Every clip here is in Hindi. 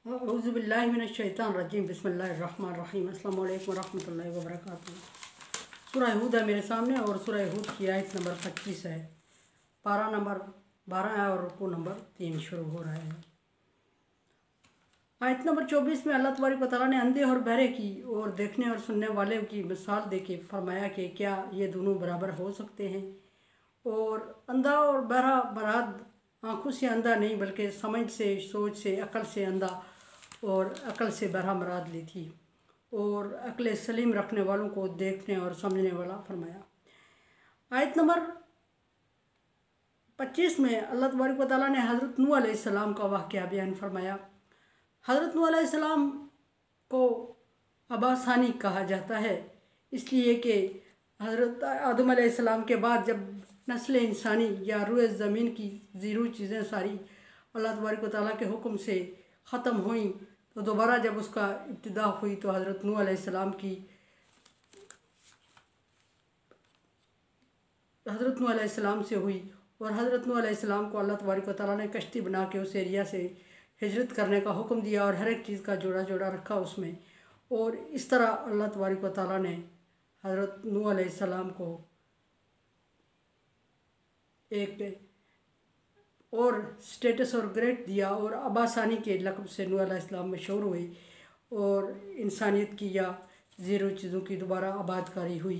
औज़ुबिल्लाहिमिनश्शैतानिर्रजीम बिस्मिल्लाहिर्रहमानिर्रहीम अस्सलामु अलैकुम वरहमतुल्लाहि वबरकातुहू। सूरह हूद है मेरे सामने और सूरह हूद की आयत नंबर 25 है। पारा नंबर 12 है और रुकू नंबर 3 शुरू हो रहा है। आयत नंबर 24 में अल्लाह तबारक व तआला ने अंधे और बहरे की और देखने और सुनने वाले की मिसाल देके फरमाया कि क्या ये दोनों बराबर हो सकते हैं। और अंधा और बहरा बराद आँखों से अंधा नहीं बल्कि समझ से, सोच से, अकल से अंधा और अकल से बहरा मुराद ली थी। और अकल सलीम रखने वालों को देखने और समझने वाला फरमाया। आयत नंबर 25 में अल्लाह तबारक व तआला ने हज़रत नूह अलैहिस्सलाम का वाक़या बयान फरमाया। हज़रत नूह अलैहिस्सलाम को अबा सानी कहा जाता है, इसलिए कि हज़रत आदम अलैहिस्सलाम के बाद जब नस्ल इंसानी या रूए ज़मीन की ज़ीरो चीज़ें सारी अल्लाह तबारक व तआला के हुक्म से ख़त्म हुई तो दोबारा जब उसका इब्तिदा हुई तो हज़रत नूह अलैहिस्सलाम से हुई। और हज़रत नूह अलैहिस्सलाम को अल्लाह तबारक व तआला ने कश्ती बना के उस एरिया से हिजरत करने का हुक्म दिया और हर एक चीज़ का जोड़ा जोड़ा रखा उसमें। और इस तरह अल्लाह तबारक व तआला ने हज़रत नूह अलैहिस्सलाम को एक और स्टेटस और ग्रेड दिया और अबासानी के लक़ब से नूह अलैहिस्सलाम मशहूर हुई और इंसानियत की या ज़ीरो चीज़ों की दोबारा आबादकारी हुई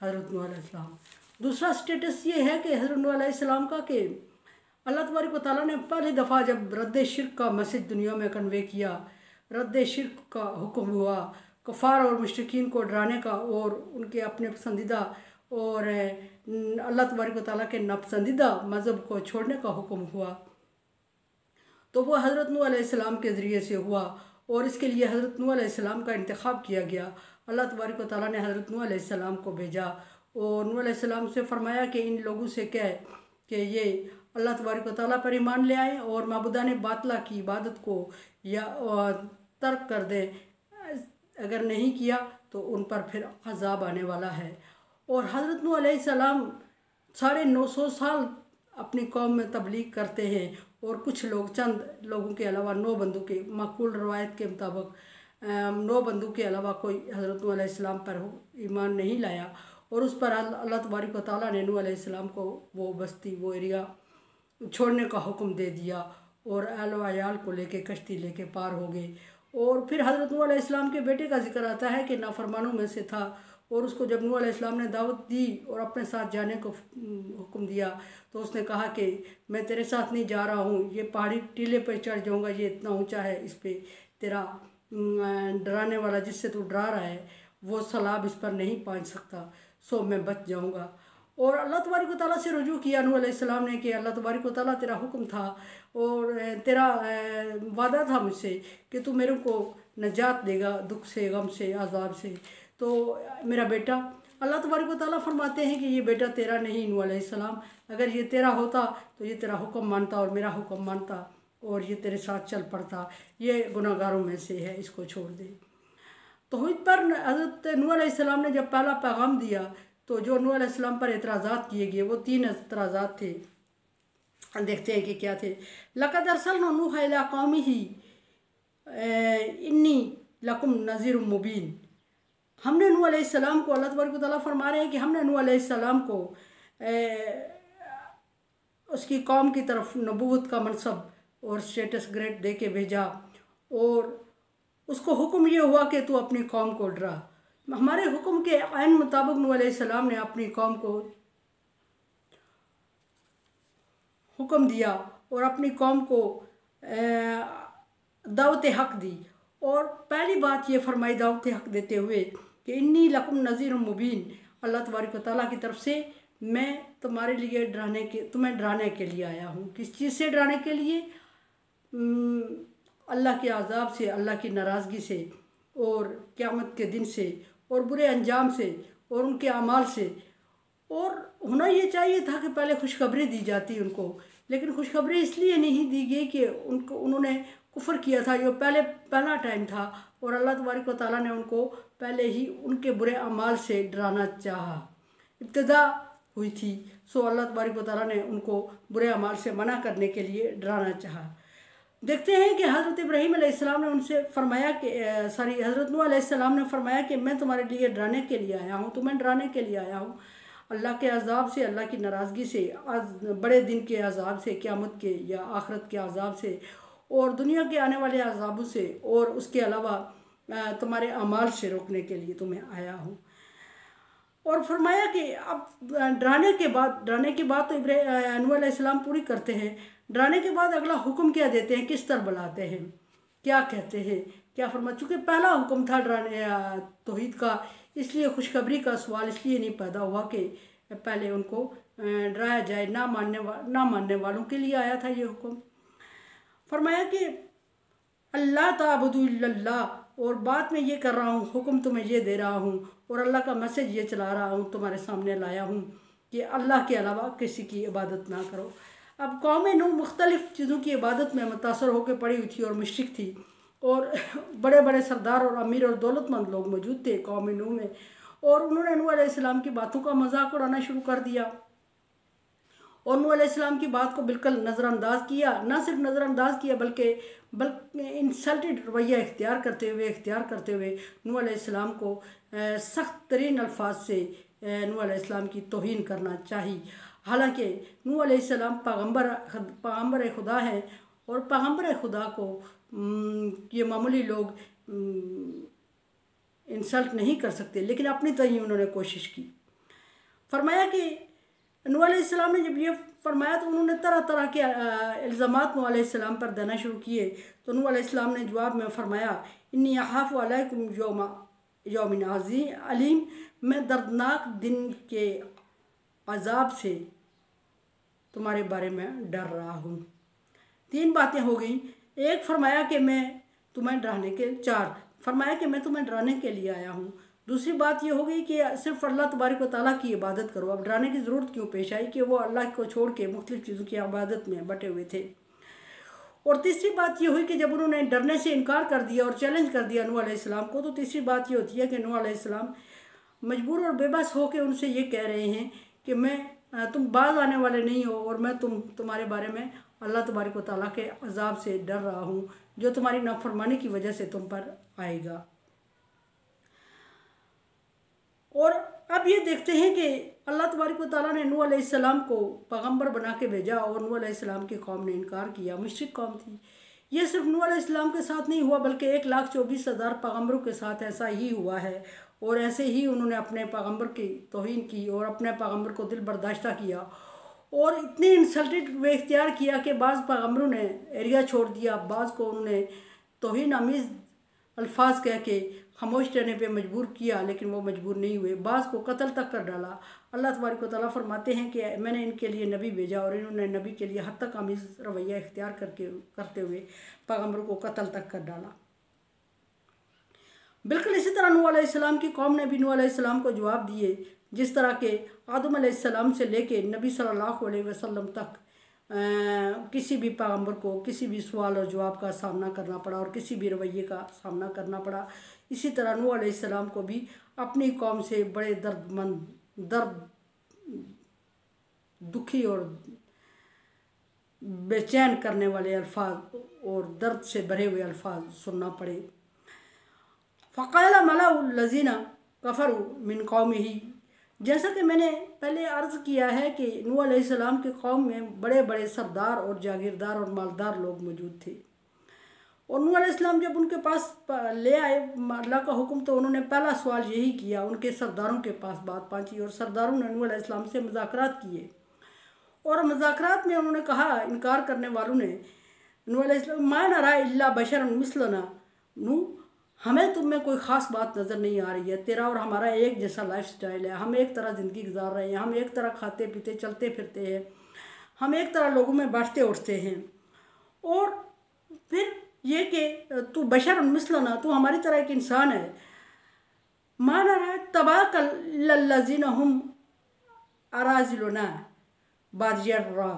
हज़रत नूह अलैहिस्सलाम। दूसरा स्टेटस ये है कि हज़रत नूह अलैहिस्सलाम का कि अल्लाह तबारक व तआला ने पहली दफ़ा जब रद्द शिर्क का मैसेज दुनिया में कन्वे किया, रद्द शिर्क का हुक्म हुआ, कफ़ार और मुश्रिकीन को डराने का और उनके अपने पसंदीदा और अल्लाह तबारक व तआला के नापसंदीदा मज़हब को छोड़ने का हुक्म हुआ, तो वह हज़रत नूह अलैहिस्सलाम के ज़रिए से हुआ और इसके लिए हज़रत नूह अलैहिस्सलाम का इंतखाब किया गया। अल्लाह तबारक व तआला ने हज़रत नूह अलैहिस्सलाम को भेजा और नूह अलैहिस्सलाम से फरमाया कि इन लोगों से कह कि ये अल्लाह तबारक व तआला पर ईमान ले आए और माबूदान बातिला की इबादत को या तर्क कर दें, अगर नहीं किया तो उन पर फिर अज़ाब आने वाला है। और हज़रत नूह अलैहिस्सलाम 950 साल अपनी कौम में तबलीग करते हैं और कुछ लोग चंद लोगों के अलावा 9 बंदों के माकूल रवायत के मुताबिक 9 बंदों के अलावा कोई हज़रत नूह अलैहिस्सलाम पर ईमान नहीं लाया और उस पर अल्लाह तबारक व तआला ने नूह अलैहिस्सलाम को वो बस्ती वो एरिया छोड़ने का हुक्म दे दिया और अहल व अयाल को लेके कश्ती लेके पार हो गए। और फिर हज़रत नूह अलैहिस्सलाम के बेटे का जिक्र आता है कि नाफरमानों में से था और उसको जब नूह अलैहिस्सलाम ने दावत दी और अपने साथ जाने को हुक्म दिया तो उसने कहा कि मैं तेरे साथ नहीं जा रहा हूँ, ये पहाड़ी टीले पर चढ़ जाऊँगा, ये इतना ऊंचा है, इस पर तेरा डराने वाला जिससे तू डरा रहा है वो सलाब इस पर नहीं पहुँच सकता, सो मैं बच जाऊँगा। और अल्लाह तबारक व तआला से रुजू किया नूह अलैहिस्सलाम ने कि अल्लाह तबारक व तआला तेरा हुक्म था और तेरा वादा था मुझसे कि तू मेरे को नजात देगा दुख से, गम से, अज़ाब से। तो मेरा बेटा अल्लाह तबारक व तआला फरमाते हैं कि ये बेटा तेरा नहीं नूह अलैहिस्सलाम, अगर ये तेरा होता तो ये तेरा हुक्म मानता और मेरा हुक्म मानता और ये तेरे साथ चल पड़ता, ये गुनाहगारों में से है, इसको छोड़ दे। तो हुई पर हज़रत नूह अलैहिस्सलाम ने जब पहला पैगाम दिया तो जो नूह अलैहिस्सलाम पर एतराज़ात किए गए वो 3 एतराज़ात थे। देखते हैं कि क्या थे। लक़द अरसलना नूह इला कौमिही इन्नी लकुम नज़ीरुम मुबीन। हमने नूह अलैहिस्सलाम को, अल्लाह तबारक व तआला फरमा रहे हैं कि हमने नूह अलैहिस्सलाम को उसकी कौम की तरफ नबूवत का मनसब और स्टेटस ग्रेड दे के भेजा और उसको हुक्म ये हुआ कि तू अपनी कौम को डरा। हमारे हुक्म के ऐन मुताबिक नूह अलैहिस्सलाम ने अपनी कौम को हुक्म दिया और अपनी कौम को दावत हक़ दी। और पहली बात ये फरमाई दावत हक़ देते हुए कि इन्नी लकुम नज़ीर मुबीन, अल्लाह तबारक व तआला की तरफ से मैं तुम्हारे लिए तुम्हें डराने के लिए आया हूँ। किस चीज़ से डराने के लिए? अल्लाह के अज़ाब से, अल्लाह की नाराज़गी से और क़यामत के दिन से और बुरे अंजाम से और उनके अमाल से। और होना ये चाहिए था कि पहले खुशखबरी दी जाती उनको, लेकिन खुशखबरी इसलिए नहीं दी गई कि उन्होंने कुफ्र किया था, जो पहला टाइम था और अल्लाह तबारक व तआला ने उनको पहले ही उनके बुरे अमाल से डराना चाहा, इब्तिदा हुई थी। सो अल्लाह तबारक व तआला ने उनको बुरे अमाल से मना करने के लिए डराना चाहा। देखते हैं कि हज़रत इब्राहीम अलैहिस्सलाम ने उनसे फरमाया कि हज़रत नूह अलैहिस्सलाम ने फरमाया कि मैं तुम्हारे लिए डराने के लिए आया हूँ, तुम्हें डराने के लिए आया हूँ अल्लाह के अज़ाब से, अल्लाह की नाराज़गी से, बड़े दिन के अज़ाब से, क़यामत के या आखिरत के अज़ाब से और दुनिया के आने वाले अज़ाबों से, और उसके अलावा तुम्हारे अमाल से रोकने के लिए तुम्हें आया हूँ। और फरमाया कि अब डराने के बाद तो नूह अलैहिस्सलाम पूरी करते हैं। डराने के बाद अगला हुक्म क्या देते हैं, किस तरह बुलाते हैं, क्या कहते हैं, क्या फरमा, चूँकि पहला हुक्म था डराने तौहीद का, इसलिए खुशखबरी का सवाल इसलिए नहीं पैदा हुआ कि पहले उनको डराया जाए। ना मानने वालों के लिए आया था ये हुक्म। फरमाया कि अल्लाह ताबुदु इल्लल्लाह, और बात मैं ये कर रहा हूँ, हुक्म तुम्हें ये दे रहा हूँ और अल्लाह का मैसेज ये चला रहा हूँ, तुम्हारे सामने लाया हूँ कि अल्लाह के अलावा किसी की इबादत ना करो। अब कौम नूह मुख्तलिफ़ चीज़ों की इबादत में मुतासर होकर पड़ी हुई थी और मुशरिक थी, और बड़े बड़े सरदार और अमीर और दौलतमंद लोग मौजूद थे कौम नूह में, और उन्होंने नूह अलैहिस्सलाम की बातों का मजाक उड़ाना शुरू कर दिया और नूह अलैहिस्सलाम की बात को बिल्कुल नज़रअंदाज किया। ना सिर्फ नज़रअंदाज किया बल्कि इंसल्टेड रवैया इख्तियार करते हुए नूह अलैहिस्सलाम को सख्त तरीन अल्फाज से नूह अलैहिस्सलाम की तौहीन करना चाहिए। हालांकि नूह अलैहिस्सलाम पैगंबर खुदा हैं और पैगंबर खुदा को ये मामूली लोग इंसल्ट नहीं कर सकते, लेकिन अपनी तरह ही उन्होंने कोशिश की। फरमाया कि नूह अलैहिस्सलाम ने जब ये फरमाया तो उन्होंने तरह तरह के इल्ज़ामात नूह अलैहिस्सलाम पर देना शुरू किए। तो नूह अलैहिस्सलाम ने जवाब में फरमाया, इन्नी अख़ाफ़ु अलैकुम यौमिन अलीम, मैं दर्दनाक दिन के अज़ाब से तुम्हारे बारे में डर रहा हूँ। 3 बातें हो गई। एक फरमाया कि मैं तुम्हें डराने के 4 फरमाया कि मैं तुम्हें डराने के लिए आया हूँ। दूसरी बात ये हो गई कि सिर्फ अल्लाह तबारक व तआला की इबादत करो। अब डराने की ज़रूरत क्यों पेश आई कि वो अल्लाह को छोड़ के मुख्तलिफ़ चीज़ों की इबादत में बटे हुए थे। और तीसरी बात ये हुई कि जब उन्होंने डरने से इनकार कर दिया और चैलेंज कर दिया नूह अलैहिस्सलाम को, तो तीसरी बात ये होती है कि नूह अलैहिस्सलाम मजबूर और बेबस होकर उनसे ये कह रहे हैं कि तुम बाज आने वाले नहीं हो और मैं तुम्हारे बारे में अल्लाह तबारक व तआला के अज़ाब से डर रहा हूँ जो तुम्हारी नाफरमानी की वजह से तुम पर आएगा। और अब ये देखते हैं कि अल्लाह तबारक व तआला ने नूह अलैहिस्सलाम को पैगंबर बना के भेजा और नूह अलैहिस्सलाम की कौम ने इनकार किया, मुशरिक कौम थी। ये सिर्फ नूह अलैहिस्सलाम के साथ नहीं हुआ बल्कि 1,24,000 पैगंबरों के साथ ऐसा ही हुआ है। और ऐसे ही उन्होंने अपने पैगंबर की तौहीन की और अपने पैगंबर को दिल बर्दाश्त किया और इतनी इंसल्टेड वे इख्तियार किया कि बाज़ पैगंबरों ने एरिया छोड़ दिया, बाज़ को उन्होंने तौहीन आमीज़ अल्फाज कह के खामोश रहने पे मजबूर किया, लेकिन वो मजबूर नहीं हुए, बाज़ को कत्ल तक कर डाला। अल्लाह तबारक व तआला फरमाते हैं कि मैंने इनके लिए नबी भेजा और इन्होंने नबी के लिए हद तक आमीज़ रवैया इख्तियार करते हुए पैगंबरों को कत्ल तक कर डाला। बिल्कुल इसी तरह नूह अलैहिस्सलाम की कौम ने भी नूह अलैहिस्सलाम को जवाब दिए, जिस तरह के आदम अलैहिस्सलाम से लेके नबी सल्लल्लाहु अलैहि वसल्लम तक किसी भी पैगंबर को किसी भी सवाल और जवाब का सामना करना पड़ा और किसी भी रवैये का सामना करना पड़ा। इसी तरह नूह अलैहिस्सलाम को भी अपनी कौम से बड़े दुखी और बेचैन करने वाले अल्फाज और दर्द से भरे हुए अल्फाज सुनना पड़े। फ़क़ाला मलाउल्लज़ीना कफ़रू मिन कौमिही, जैसा कि मैंने पहले अर्ज़ किया है कि नूह अलैहिस्सलाम की कौम में बड़े बड़े सरदार और जागीरदार और मालदार लोग मौजूद थे। और नूह अलैहिस्सलाम जब उनके पास ले आए अल्लाह का हुक्म, तो उन्होंने पहला सवाल यही किया, उनके सरदारों के पास बात पहुंची और सरदारों ने नूह अलैहिस्सलाम से मुज़ाकरात किए। और मुज़ाकरात में उन्होंने कहा, इनकार करने वालों ने, नूह अलैहिस्सलाम मा नरा इल्ला बशरन मिस्लना, नूह हमें तुम में कोई ख़ास बात नज़र नहीं आ रही है, तेरा और हमारा एक जैसा लाइफ स्टाइल है, हम एक तरह ज़िंदगी गुजार रहे हैं, हम एक तरह खाते पीते चलते फिरते हैं, हम एक तरह लोगों में बैठते उठते हैं। और फिर ये कि तू बशर मिसलना, तू हमारी तरह एक इंसान है। माना रहा तबाकल्लज़ीना हुम अराज़िलुना बादियर्रा,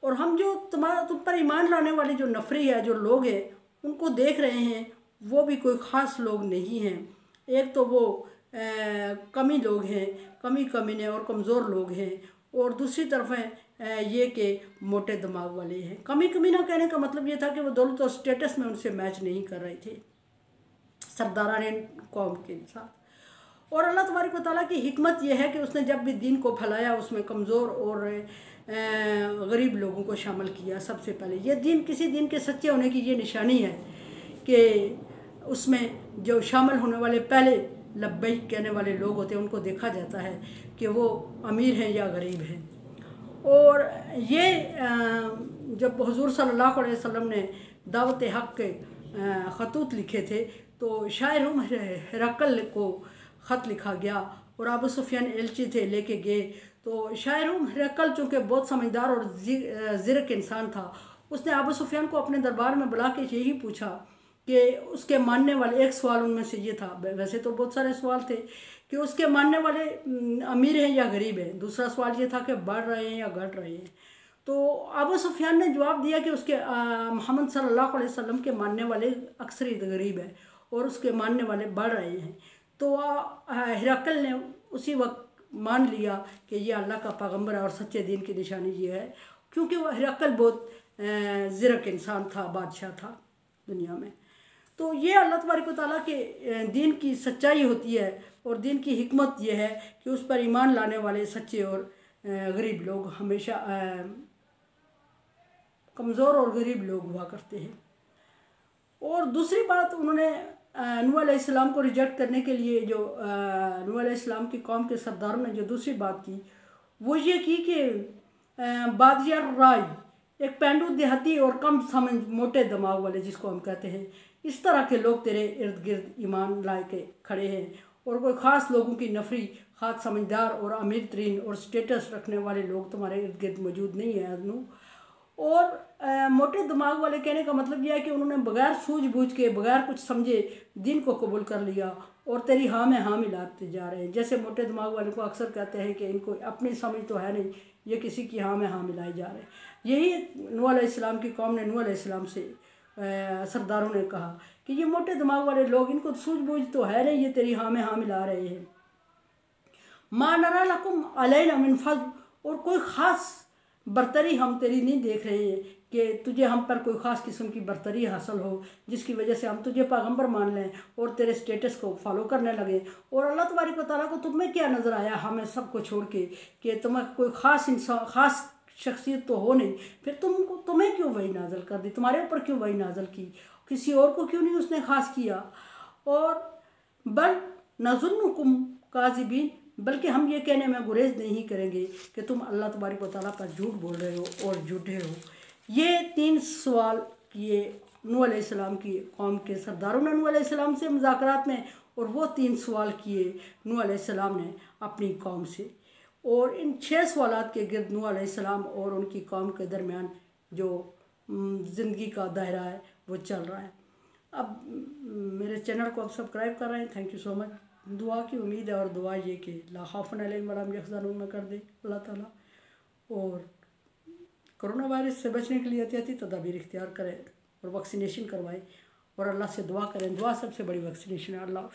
और हम जो तुम पर ईमान लाने वाले जो नफरी है, जो लोग हैं, उनको देख रहे हैं, वो भी कोई ख़ास लोग नहीं हैं। एक तो वो कमी लोग हैं, कमीने और कमज़ोर लोग हैं, और दूसरी तरफ हैं ये कि मोटे दिमाग वाले हैं। कमी कमीना कहने का मतलब ये था कि वो दौलत और स्टेटस में उनसे मैच नहीं कर रहे थे सरदारान कौम के साथ। और अल्लाह तबारक व तआला की हिकमत यह है कि उसने जब भी दीन को फैलाया उसमें कमज़ोर और गरीब लोगों को शामिल किया। सबसे पहले ये दीन, किसी दीन के सच्चे होने की ये निशानी है कि उसमें जो शामिल होने वाले पहले लब्बैक कहने वाले लोग होते हैं उनको देखा जाता है कि वो अमीर हैं या गरीब हैं। और ये जब हुज़ूर सल्लल्लाहु अलैहि वसल्लम ने दावत हक़ के ख़तूत लिखे थे तो शायर हिरकल को ख़त लिखा गया और अबू सुफियान एलची थे लेके गए। तो शायर हिरकल चूँकि बहुत समझदार और ज़िरक इंसान था, उसने अबू सुफियान को अपने दरबार में बुला के यही पूछा कि उसके मानने वाले, एक सवाल उनमें से ये था, वैसे तो बहुत सारे सवाल थे, कि उसके मानने वाले अमीर हैं या गरीब हैं। दूसरा सवाल ये था कि बढ़ रहे हैं या घट रहे हैं। तो अबू सुफियान ने जवाब दिया कि उसके मोहम्मद सल्लल्लाहु अलैहि वसल्लम के मानने वाले अक्सरियत गरीब है और उसके मानने वाले बढ़ रहे हैं। तो हिरकल ने उसी वक्त मान लिया कि ये अल्लाह का पैगंबर है और सच्चे दीन की निशानी ये है, क्योंकि वह हिरकल बहुत ज़िरक इंसान था, बादशाह था दुनिया में। तो ये अल्लाह तबारक व तआला के दीन की सच्चाई होती है और दीन की हिकमत ये है कि उस पर ईमान लाने वाले सच्चे और गरीब लोग हमेशा कमज़ोर और गरीब लोग हुआ करते हैं। और दूसरी बात, उन्होंने नूह अलैहिस्सलाम को रिजेक्ट करने के लिए जो नूह अलैहिस्सलाम की कौम के सरदारों ने जो दूसरी बात की वो ये की कि बादियार राय, एक पेंडू देहाती और कम समझ मोटे दिमाग वाले जिसको हम कहते हैं, इस तरह के लोग तेरे इर्द गिर्द ईमान लाए के खड़े हैं और कोई ख़ास लोगों की नफरी, ख़ास समझदार और अमीर तरीन और स्टेटस रखने वाले लोग तुम्हारे इर्द गिर्द मौजूद नहीं है अदनू। और मोटे दिमाग वाले कहने का मतलब यह है कि उन्होंने बगैर सूझबूझ के, बगैर कुछ समझे दीन को कबूल कर लिया और तेरी हाँ में हाँ मिलाते जा रहे हैं। जैसे मोटे दिमाग वाले को अक्सर कहते हैं कि इनको अपनी समझ तो है नहीं, ये किसी की हाँ में हाँ मिलाए जा रहे हैं। यही नूह अलैहिस्सलाम की कौम ने नूह अलैहिस्सलाम से सरदारों ने कहा कि ये मोटे दिमाग वाले लोग, इनको सूझबूझ तो है नहीं, ये तेरी हाँ में हाँ मिला रहे हैं। मा नरा लकुम अलैना मिन फज़ल, और कोई ख़ास बरतरी हम तेरी नहीं देख रहे हैं कि तुझे हम पर कोई ख़ास किस्म की बरतरी हासिल हो जिसकी वजह से हम तुझे पैगंबर मान लें और तेरे स्टेटस को फॉलो करने लगे। और अल्लाह तबारक व तआला को तुम में क्या नज़र आया हमें सबको छोड़ के कि तुम्हें कोई ख़ास इंसान, ख़ास शख्सियत तो हो नहीं, फिर तुम्हें क्यों वही नाजल कर दी, तुम्हारे ऊपर क्यों वही नाजल की, किसी और को क्यों नहीं उसने ख़ास किया। और बल नज़ुन्नुकुम काज़िबीन, बल्कि हम ये कहने में गुरेज नहीं करेंगे कि तुम अल्लाह तबारक व तआला पर झूठ बोल रहे हो और झूठे हो। ये 3 सवाल किए नूह अलैहिस्सलाम की कौम के सरदारों ने नूह अलैहिस्सलाम से मुज़ाकरात में, और वो 3 सवाल किए नूह अलैहिस्सलाम ने अपनी कौम से। और इन 6 सवालात के गिर्द नूह अलैहिस्सलाम और उनकी कौम के दरमियान जो ज़िंदगी का दायरा है वो चल रहा है। अब मेरे चैनल को आप सब्सक्राइब कर रहे हैं, थैंक यू सो मच। दुआ की उम्मीद है और दुआ ये कि ला खौफुन अलैहिम वला हुम यहज़नून में कर दे अल्लाह ताला। और कोरोना वायरस से बचने के लिए एहतियाती तदाबीर इख्तियार करें और वैक्सीनेशन करवाएं और अल्लाह से दुआ करें। दुआ सबसे बड़ी वैक्सीनेशन है। अल्लाह